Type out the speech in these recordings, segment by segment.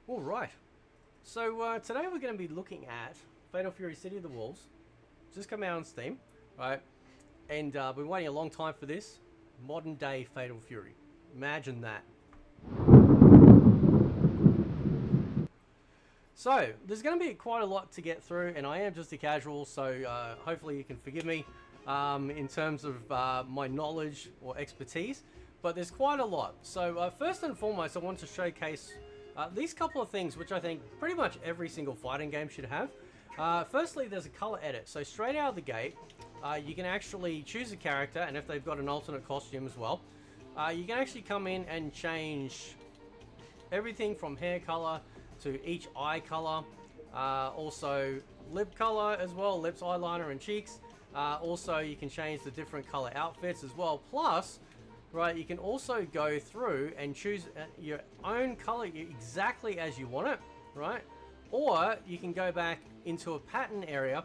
Alright, so today we're going to be looking at Fatal Fury City of the Wolves. Just come out on Steam, right? And been waiting a long time for this. Modern day Fatal Fury. Imagine that. So, there's going to be quite a lot to get through, and I am just a casual, so hopefully you can forgive me in terms of my knowledge or expertise. But there's quite a lot. So first and foremost, I want to showcase these couple of things, which I think pretty much every single fighting game should have. Firstly, there's a color edit. So straight out of the gate, you can actually choose a character, and if they've got an alternate costume as well, you can actually come in and change everything from hair color to each eye color, also lip color as well, lips, eyeliner, and cheeks. Also, you can change the different color outfits as well. Plus, right, you can also go through and choose your own color exactly as you want it, right? Or you can go back into a pattern area,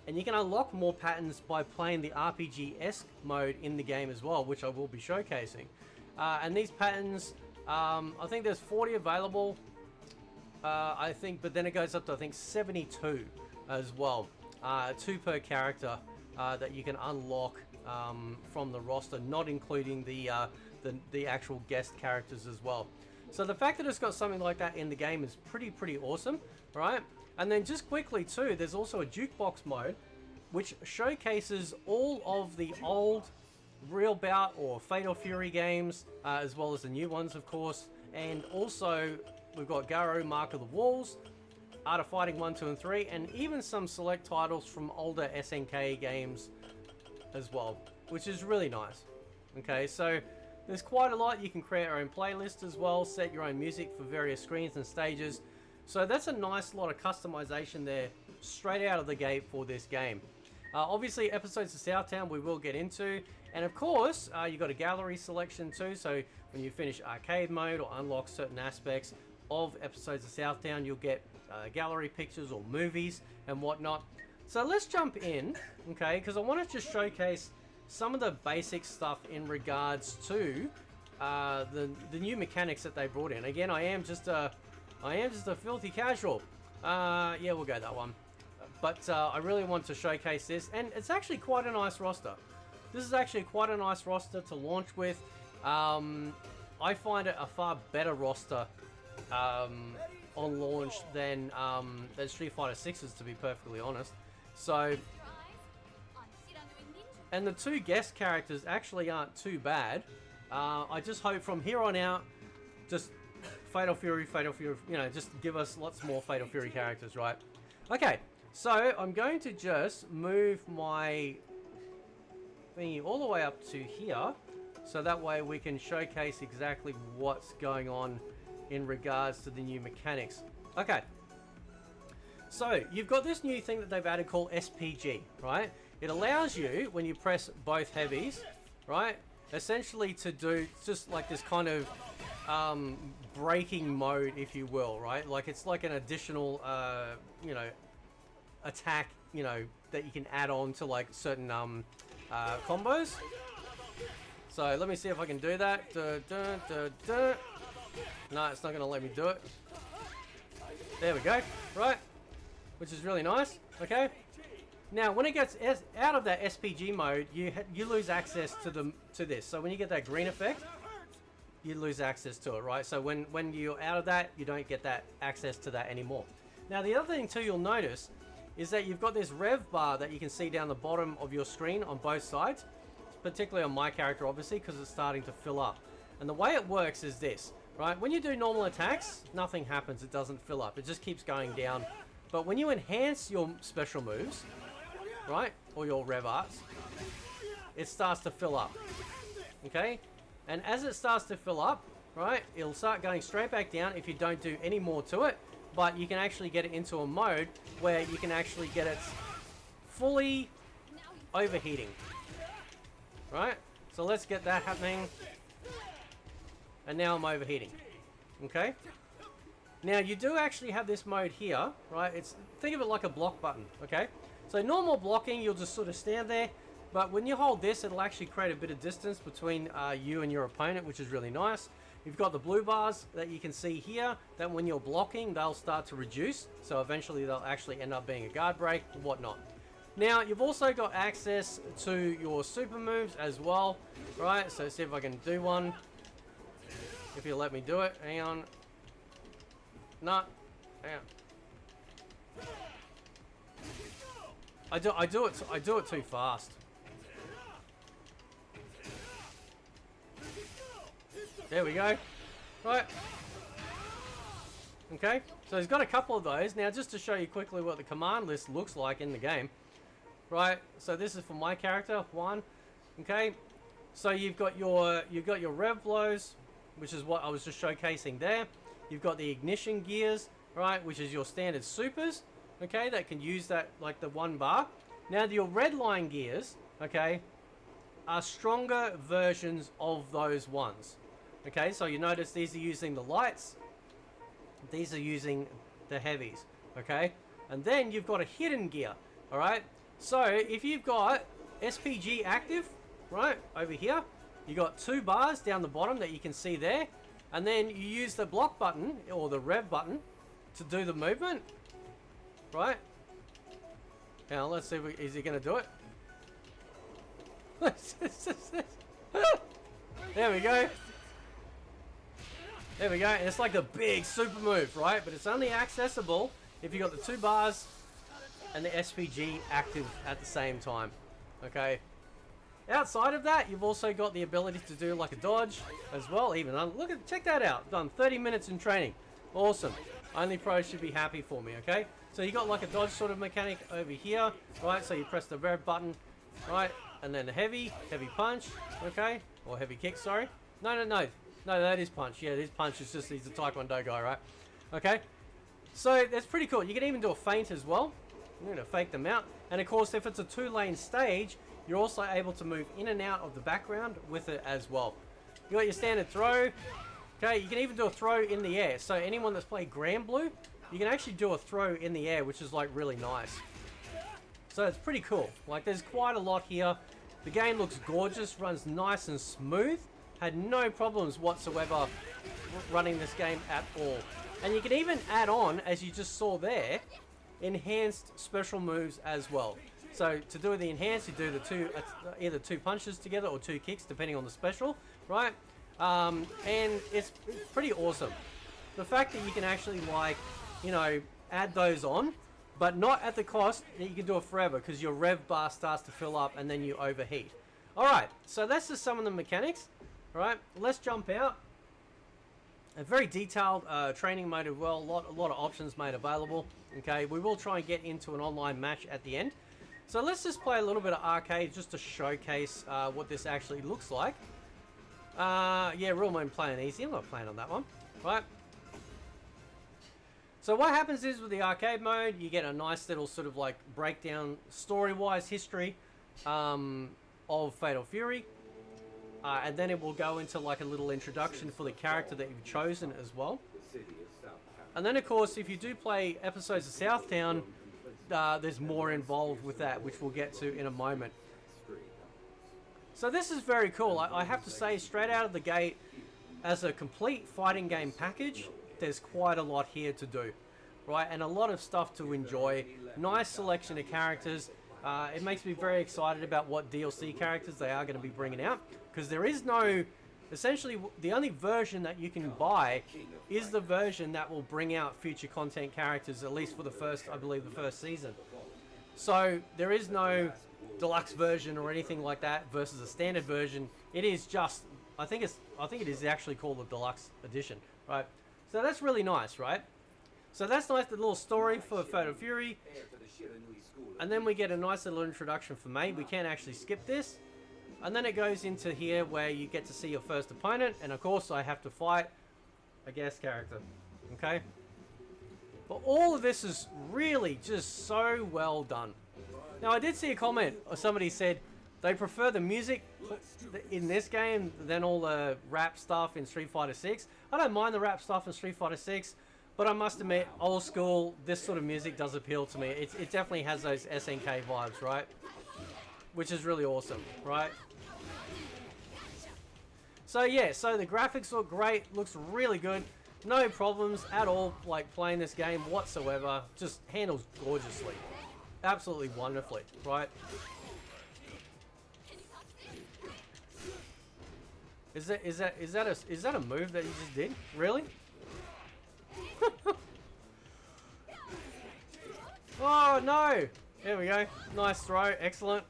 and you can unlock more patterns by playing the RPG-esque mode in the game as well, which I will be showcasing. And these patterns, I think there's 40 available, I think, but then it goes up to, I think, 72 as well. 2 per character that you can unlock from the roster, not including the actual guest characters as well. So the fact that it's got something like that in the game is pretty awesome, right? And then just quickly too, there's also a jukebox mode, which showcases all of the old Real Bout or Fatal Fury games, as well as the new ones, of course. And also, we've got Garo, Mark of the Wolves, Art of Fighting 1, 2, and 3, and even some select titles from older SNK games as well, which is really nice. Okay, so there's quite a lot. You can create your own playlist as well, set your own music for various screens and stages. So that's a nice lot of customization there straight out of the gate for this game. Obviously, episodes of Southtown we will get into, and of course you've got a gallery selection too, so when you finish arcade mode or unlock certain aspects of episodes of Southtown, you'll get gallery pictures or movies and whatnot. So let's jump in, okay, because I want to just showcase some of the basic stuff in regards to the new mechanics that they brought in. Again, I am just a filthy casual. Yeah, we'll go that one. But I really want to showcase this, and it's actually quite a nice roster. This is actually quite a nice roster to launch with. I find it a far better roster on launch than Street Fighter 6's, to be perfectly honest. So, and the 2 guest characters actually aren't too bad. I just hope from here on out, just Fatal Fury, you know, just give us lots more Fatal Fury characters, right? Okay, so I'm going to just move my thingy all the way up to here, so that way we can showcase exactly what's going on in regards to the new mechanics. Okay, so you've got this new thing that they've added called SPG, right? It allows you, when you press both heavies, right, essentially to do just like this kind of braking mode, if you will, right? Like it's like an additional, you know, attack, you know, that you can add on to like certain combos. So let me see if I can do that. No, it's not going to let me do it. There we go. Right. Which is really nice. Okay. Now, when it gets out of that SPG mode, you lose access to this. So when you get that green effect, you lose access to it, right? So when you're out of that, you don't get that access to that anymore. Now, the other thing too you'll notice is that you've got this rev bar that you can see down the bottom of your screen on both sides, particularly on my character, obviously, because it's starting to fill up. And the way it works is this, right? When you do normal attacks, nothing happens. It doesn't fill up. It just keeps going down. But when you enhance your special moves, right, or your rev arts, it starts to fill up, okay? And as it starts to fill up, right, it'll start going straight back down if you don't do any more to it, but you can actually get it into a mode where you can actually get it fully overheating, right? So let's get that happening. And now I'm overheating, okay? Now you do actually have this mode here, right? Think of it like a block button, okay? So normal blocking, you'll just sort of stand there, but when you hold this, it'll actually create a bit of distance between you and your opponent, which is really nice. You've got the blue bars that you can see here, that when you're blocking, they'll start to reduce. So eventually they'll actually end up being a guard break and whatnot. Now, you've also got access to your super moves as well, right? So see if I can do one. If you let me do it. Hang on. No. Hang on. I do it too fast. There we go. Right. Okay. So he's got a couple of those. Now, just to show you quickly what the command list looks like in the game. Right. So this is for my character, 1. Okay. So you've got your rev blows, which is what I was just showcasing there. You've got the ignition gears, right, which is your standard supers, okay, that can use that like the 1 bar. Now your red line gears, okay, are stronger versions of those ones. Okay, so you notice these are using the lights, these are using the heavies, okay? And then you've got a hidden gear, all right? So if you've got SPG active, right, over here, you got 2 bars down the bottom that you can see there, and then you use the block button or the rev button to do the movement, right? Now let's see, is he going to do it? There we go. There we go. And it's like the big super move, right? But it's only accessible if you got the 2 bars and the SPG active at the same time. Okay. Outside of that, you've also got the ability to do like a dodge as well. Even look at, check that out. Done 30 minutes in training. Awesome. Only pros should be happy for me. Okay. So you got like a dodge sort of mechanic over here, right? So you press the rev button, right? And then the heavy punch, okay? Or heavy kick, sorry. No, that is punch. Yeah, it is punch. It's just he's a Taekwondo guy, right? Okay. So that's pretty cool. You can even do a feint as well. You're going to fake them out. And of course, if it's a 2-lane stage, you're also able to move in and out of the background with it as well. You got your standard throw. Okay, you can even do a throw in the air. So anyone that's played Grand Blue, you can actually do a throw in the air, which is like really nice. So it's pretty cool. Like there's quite a lot here. The game looks gorgeous, runs nice and smooth. Had no problems whatsoever running this game at all. And you can even add on, as you just saw there, enhanced special moves as well. So to do the enhanced, you do the either 2 punches together or 2 kicks, depending on the special, right? And it's pretty awesome. The fact that you can actually, like, you know, add those on, but not at the cost that you can do it forever, because your rev bar starts to fill up and then you overheat. All right, so that's just some of the mechanics. All right, let's jump out. A very detailed training mode as well. A lot of options made available. Okay, we will try and get into an online match at the end. So let's just play a little bit of arcade just to showcase what this actually looks like. Yeah, real mode playing easy. I'm not playing on that one, right? So what happens is with the arcade mode, you get a nice little sort of like breakdown, story-wise history of Fatal Fury. And then it will go into like a little introduction for the character that you've chosen as well. And then of course, if you do play episodes of Southtown, there's more involved with that, which we'll get to in a moment. So this is very cool. I have to say, straight out of the gate, as a complete fighting game package, there's quite a lot here to do, right? And a lot of stuff to enjoy. Nice selection of characters. It makes me very excited about what DLC characters they are going to be bringing out, because there is no... Essentially, the only version that you can buy is the version that will bring out future content characters, at least for the first, I believe, the first season. So there is no deluxe version or anything like that versus a standard version. It is just, I think it is actually called the deluxe edition, right? So that's really nice, right? So that's nice, the little story for Fatal Fury. And then we get a nice little introduction for May. We can actually skip this. And then it goes into here where you get to see your first opponent. And of course, I have to fight a guest character. Okay? But all of this is really just so well done. Now, I did see a comment, or somebody said they prefer the music in this game than all the rap stuff in Street Fighter 6. I don't mind the rap stuff in Street Fighter 6, but I must admit, old school, this sort of music does appeal to me. It definitely has those SNK vibes, right? Which is really awesome, right? So yeah, so the graphics look great, looks really good. No problems at all, like playing this game whatsoever. Just handles gorgeously. Absolutely wonderfully, right? Is that a move that you just did? Really? Oh no! There we go. Nice throw, excellent.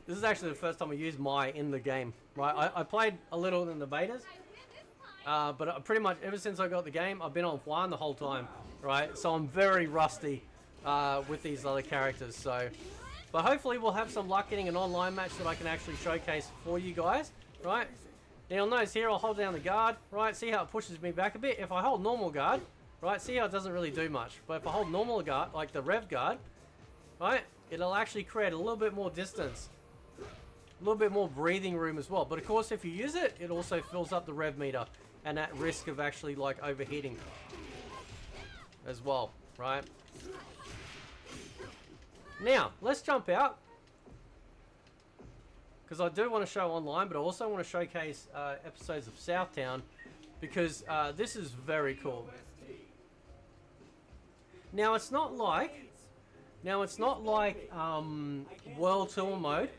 This is actually the first time I used Mai in the game, right? I played a little in the betas, but pretty much ever since I got the game, I've been on Juan the whole time, right? So I'm very rusty with these other characters, so... But hopefully we'll have some luck getting an online match that I can actually showcase for you guys, right? Now you'll notice here I'll hold down the guard, right? See how it pushes me back a bit? If I hold normal guard, right? See how it doesn't really do much. But if I hold normal guard, like the REV guard, right? It'll actually create a little bit more distance. A little bit more breathing room as well. But of course, if you use it, it also fills up the rev meter and at risk of actually like overheating as well, right? Now, let's jump out because I do want to show online, but I also want to showcase episodes of Southtown because this is very cool. Now, it's not like World Tour mode,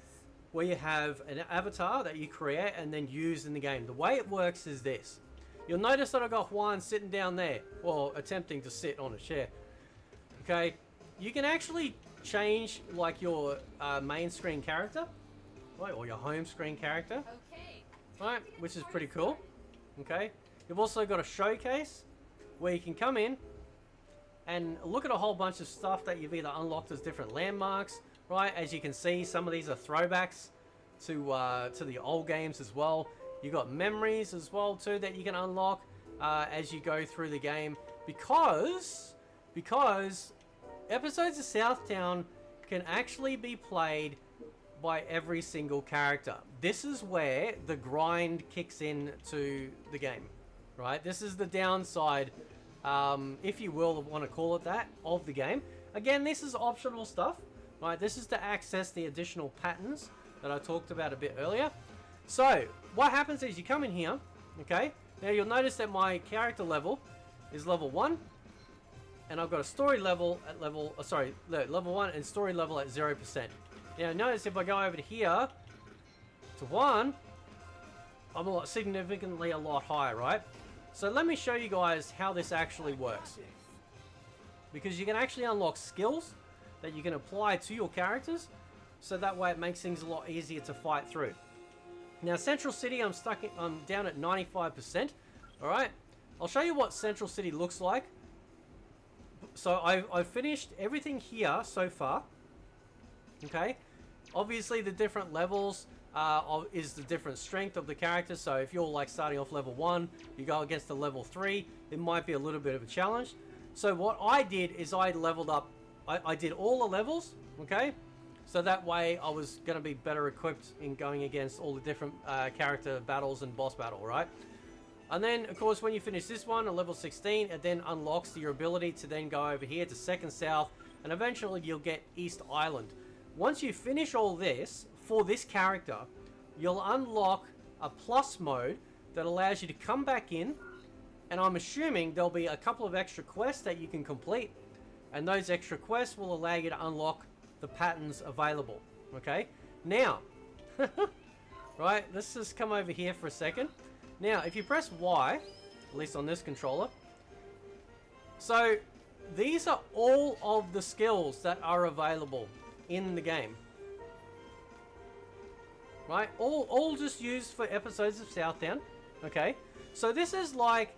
where you have an avatar that you create and then use in the game. The way it works is this. You'll notice that I got Juan sitting down there, or attempting to sit on a chair. Okay, you can actually change like your main screen character, right, or your home screen character, right, which is pretty cool. Okay, you've also got a showcase where you can come in and look at a whole bunch of stuff that you've either unlocked as different landmarks. Right, as you can see, some of these are throwbacks to the old games as well. You got memories as well too that you can unlock as you go through the game, because episodes of Southtown can actually be played by every single character. This is where the grind kicks in to the game, right? This is the downside, if you will want to call it that, of the game. Again, this is optional stuff. Right, this is to access the additional patterns that I talked about a bit earlier. So, what happens is you come in here, okay? Now you'll notice that my character level is level 1, and I've got a story level at level 1 and story level at 0%. Now notice if I go over to here to 1, I'm significantly a lot higher, right? So let me show you guys how this actually works. Because you can actually unlock skills that you can apply to your characters, so that way it makes things a lot easier to fight through. Now Central City, I'm down at 95%. All right, I'll show you what Central City looks like. So I've finished everything here so far. Okay, obviously the different levels is the different strength of the character. So if you're like starting off level 1, you go against the level 3, it might be a little bit of a challenge. So what I did is I leveled up. I did all the levels, okay? So that way I was going to be better equipped in going against all the different character battles and boss battle, right? And then, of course, when you finish this one at level 16, it then unlocks your ability to then go over here to Second South, and eventually you'll get East Island. Once you finish all this, for this character, you'll unlock a plus mode that allows you to come back in, and I'm assuming there'll be a couple of extra quests that you can complete. And those extra quests will allow you to unlock the patterns available. Okay? Now, right, let's just come over here for a second. Now, if you press Y, at least on this controller, so these are all of the skills that are available in the game. Right? All just used for episodes of Southtown. Okay? So this is like,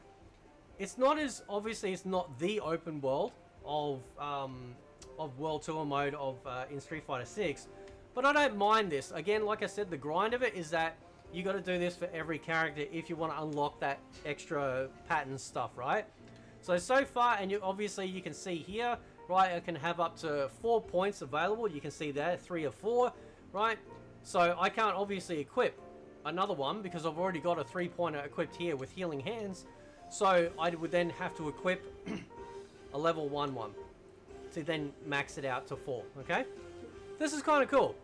it's not as, obviously it's not the open world of World Tour mode in Street Fighter 6, but I don't mind this. Again, like I said, the grind of it is that you got to do this for every character if you want to unlock that extra pattern stuff, right? So far, and obviously you can see here, right, I can have up to 4 points available. You can see there 3 or 4, right? So I can't obviously equip another one because I've already got a 3-pointer equipped here with Healing Hands. So I would then have to equip a level 1 one. to then max it out to 4, okay? This is kind of cool.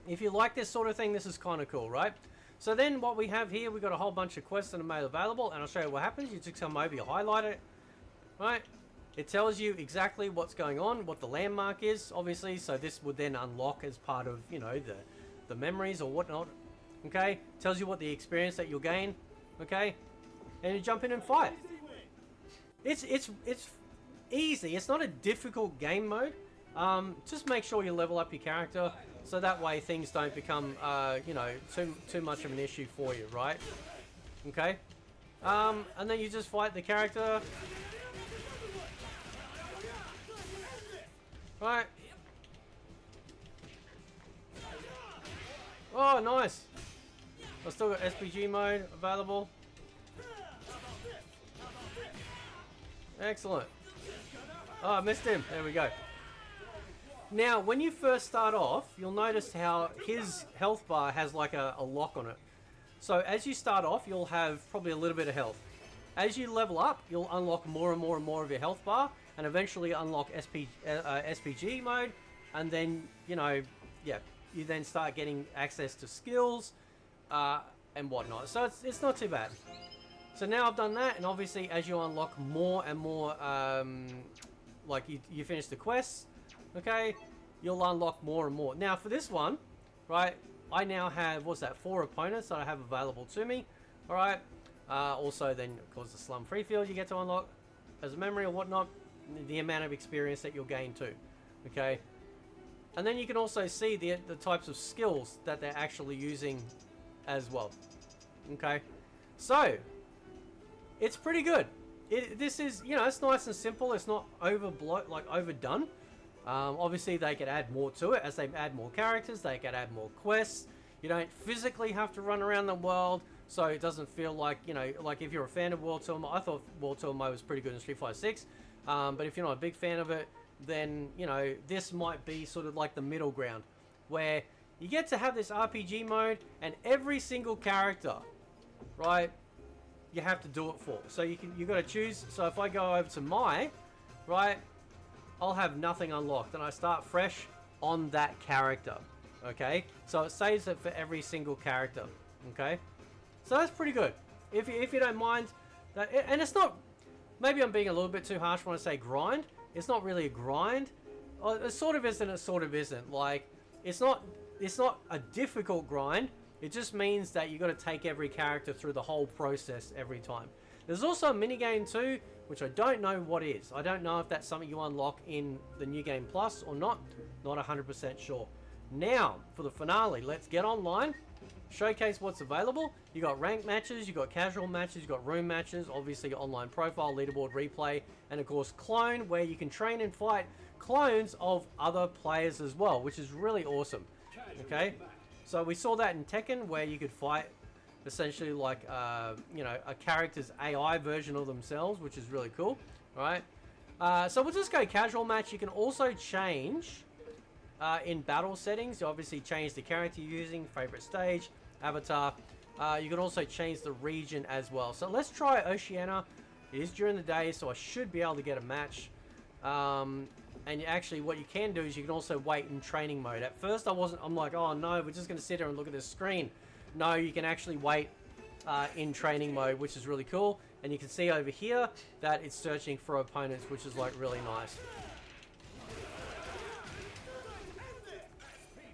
If you like this sort of thing, this is kind of cool, right? So then what we have here, we've got a whole bunch of quests that are made available, and I'll show you what happens. You just come over, you highlight it, right? It tells you exactly what's going on, what the landmark is, obviously, so this would then unlock as part of, you know, the memories or whatnot, okay? Tells you what the experience that you'll gain, okay? And you jump in and fight. It's easy. It's not a difficult game mode. Just make sure you level up your character, so that way things don't become, you know, too much of an issue for you, right? Okay? And then you just fight the character. Right. Oh, nice. I've still got SPG mode available. Excellent. Oh, I missed him. There we go. Now, when you first start off, you'll notice how his health bar has like a lock on it. So as you start off, you'll have probably a little bit of health. As you level up, you'll unlock more and more and more of your health bar, and eventually unlock SPG mode, and then, you know, yeah, you then start getting access to skills and whatnot. So it's not too bad. So now I've done that, and obviously as you unlock more and more, like you finish the quests, okay, you'll unlock more and more. Now for this one, right, I now have, what's that, 4 opponents that I have available to me, all right. Also then, of course, the slum free field you get to unlock as a memory or whatnot, the amount of experience that you'll gain too, okay. And then you can also see the types of skills that they're actually using as well, okay. So it's pretty good. This is, you know, it's nice and simple. It's not overdone. Obviously they could add more to it as they add more characters. They could add more quests. You don't physically have to run around the world, so it doesn't feel like, you know, like if you're a fan of World Tour Mode. I thought World Tour Mode was pretty good in Street Fighter 6, but if you're not a big fan of it, then, you know, this might be sort of like the middle ground, where you get to have this RPG mode, and every single character, right, you have to do it for. So you got to choose. So if I go over to right, I'll have nothing unlocked, and I start fresh on that character, okay? So it saves it for every single character, okay? So that's pretty good. If you don't mind that, and it's not, maybe I'm being a little bit too harsh when I say grind. It's not really a grind. It sort of is and it sort of isn't. Like, it's not a difficult grind. It just means that you got to take every character through the whole process every time. There's also a minigame too, which I don't know what is. I don't know if that's something you unlock in the New Game Plus or not. Not 100% sure. Now, for the finale, let's get online, showcase what's available. You got ranked matches, you got casual matches, you got room matches, obviously online profile, leaderboard, replay, and of course clone, where you can train and fight clones of other players as well, which is really awesome. Okay, so we saw that in Tekken, where you could fight essentially like, you know, a character's AI version of themselves, which is really cool, right? So we'll just go casual match. You can also change in battle settings. You obviously change the character you're using, favorite stage, avatar. You can also change the region as well. So let's try Oceania. It is during the day, so I should be able to get a match. And actually what you can do is you can also wait in training mode. At first I'm like, oh no, we're just going to sit here and look at this screen. No, you can actually wait in training mode, which is really cool. And you can see over here that it's searching for opponents, which is like really nice.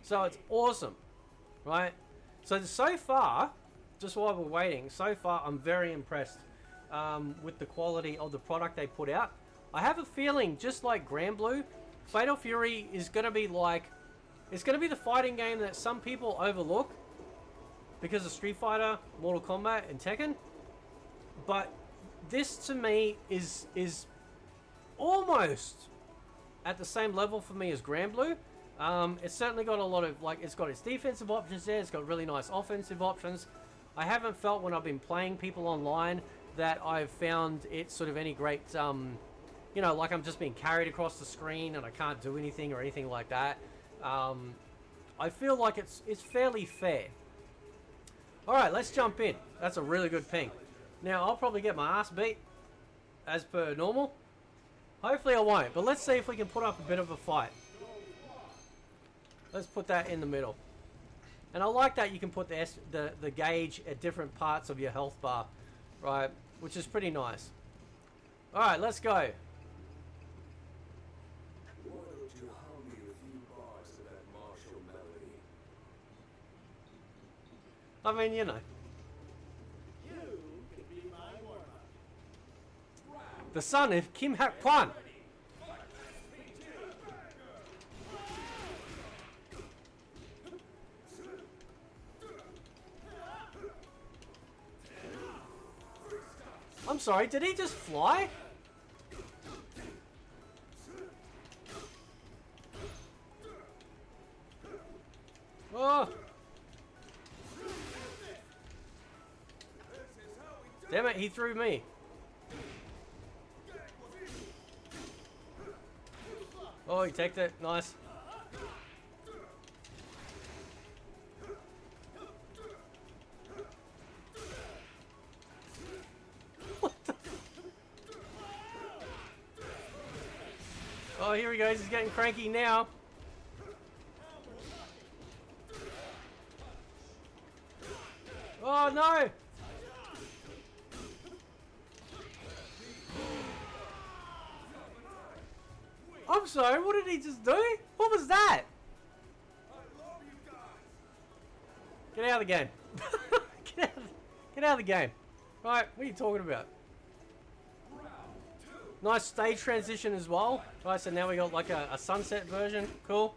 So it's awesome, right? So far, just while we're waiting, so far I'm very impressed with the quality of the product they put out. I have a feeling, just like Grand Blue, Fatal Fury is going to be like, it's going to be the fighting game that some people overlook because of Street Fighter, Mortal Kombat, and Tekken. But this to me is almost at the same level for me as Grand Blue. It's certainly got a lot of, like, it's got its defensive options there, it's got really nice offensive options. I haven't felt when I've been playing people online that I've found it sort of any great, you know, like I'm just being carried across the screen and I can't do anything or anything like that. I feel like it's fairly fair. Alright, let's jump in. That's a really good ping. Now, I'll probably get my ass beat, as per normal. Hopefully I won't, but let's see if we can put up a bit of a fight. Let's put that in the middle. And I like that you can put the gauge at different parts of your health bar, right? Which is pretty nice. Alright, let's go. Why don't you hum me a few bars of that martial melody? I mean, you know. You can be my warm-up. The son of Kim Hak Kwan. I'm sorry, did he just fly? Oh! Damn it, he threw me. Oh, he taked it. Nice. Oh, here he goes. He's getting cranky now. Oh, no. I'm sorry. What did he just do? What was that? Get out of the game. Get out of the game. Right, what are you talking about? Nice stage transition as well. Right, so now we got like a sunset version. Cool.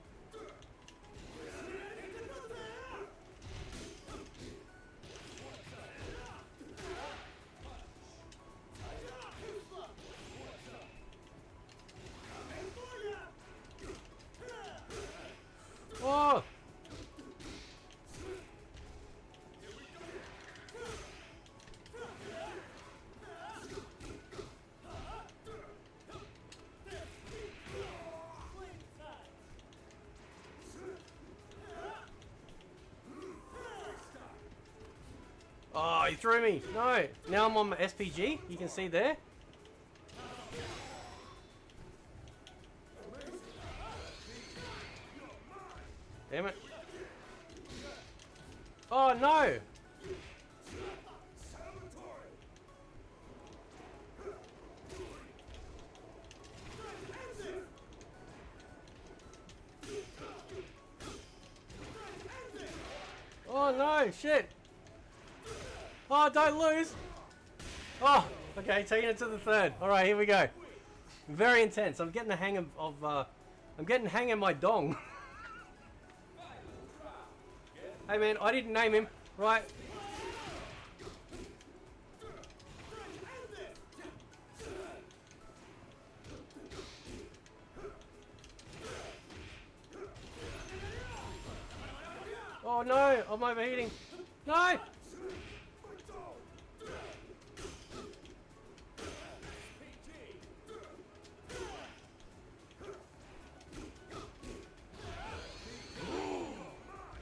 Oh! Oh, he threw me. No. Now I'm on my SPG. You can see there. Damn it. Oh, no. Oh, no. Shit. Oh, don't lose. Oh, okay, taking it to the third. All right, here we go. Very intense. I'm getting the hang of I'm getting the hang of my dong. Hey man, I didn't name him, right? Oh no, I'm overheating. No!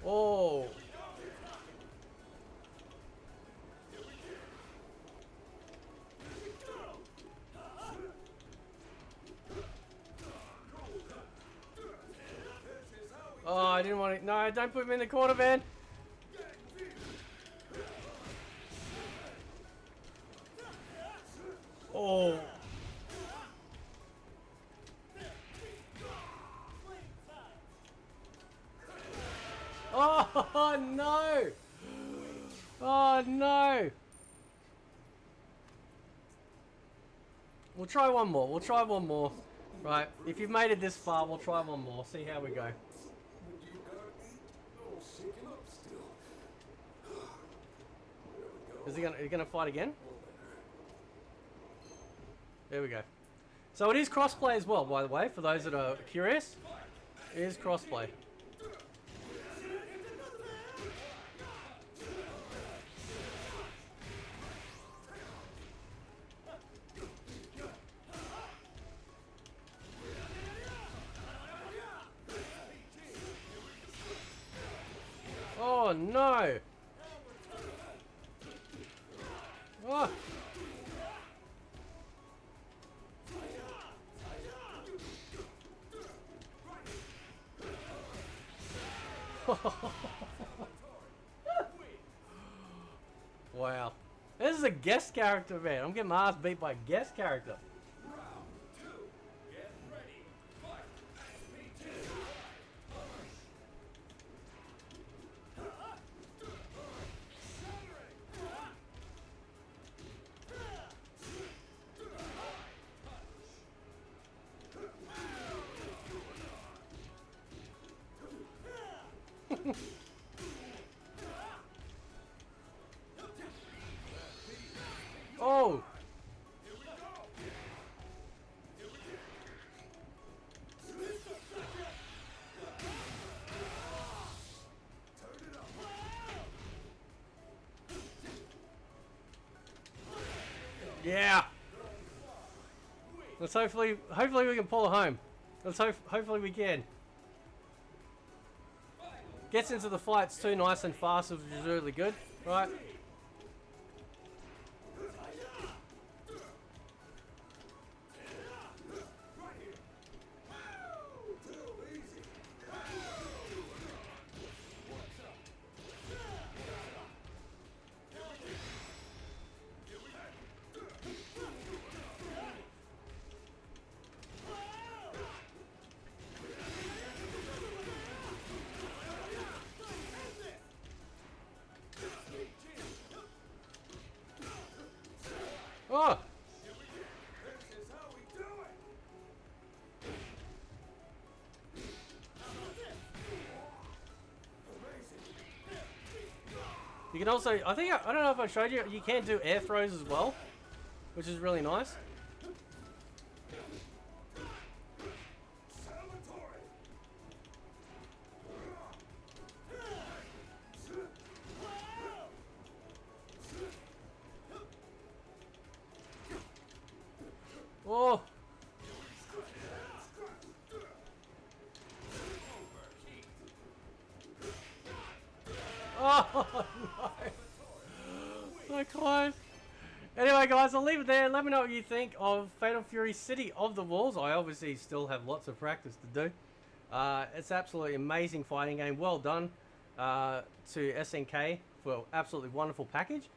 Oh. Oh, I didn't want it. No, don't put me in the corner, man. Oh. Oh, no. Oh, no. We'll try one more. We'll try one more. Right. If you've made it this far, we'll try one more. See how we go. Is he gonna fight again? There we go. So it is crossplay as well, by the way, for those that are curious. It is crossplay. Oh no! Oh. Wow. This is a guest character, man. I'm getting my ass beat by a guest character. Round 2. Get ready. Fight. SPT. Oh! Yeah! Let's hopefully we can pull it home. Hopefully we can. Gets into the fights too nice and fast, which is really good, right? Oh! This is how we do it. You can also, I don't know if I showed you, you can do air throws as well, which is really nice. Salvatore. Oh! Oh no! So close. Anyway, guys, I'll leave it there. Let me know what you think of Fatal Fury City of the Wolves. I obviously still have lots of practice to do. It's absolutely amazing fighting game. Well done to SNK for absolutely wonderful package.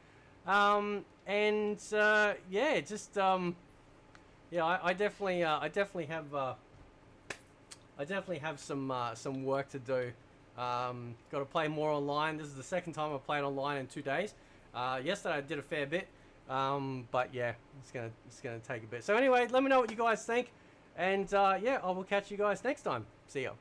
Yeah, just yeah, I definitely have some work to do. Got to play more online. This is the second time I played online in 2 days. Yesterday I did a fair bit, but yeah, it's gonna take a bit. So anyway, let me know what you guys think, and yeah, I will catch you guys next time. See ya.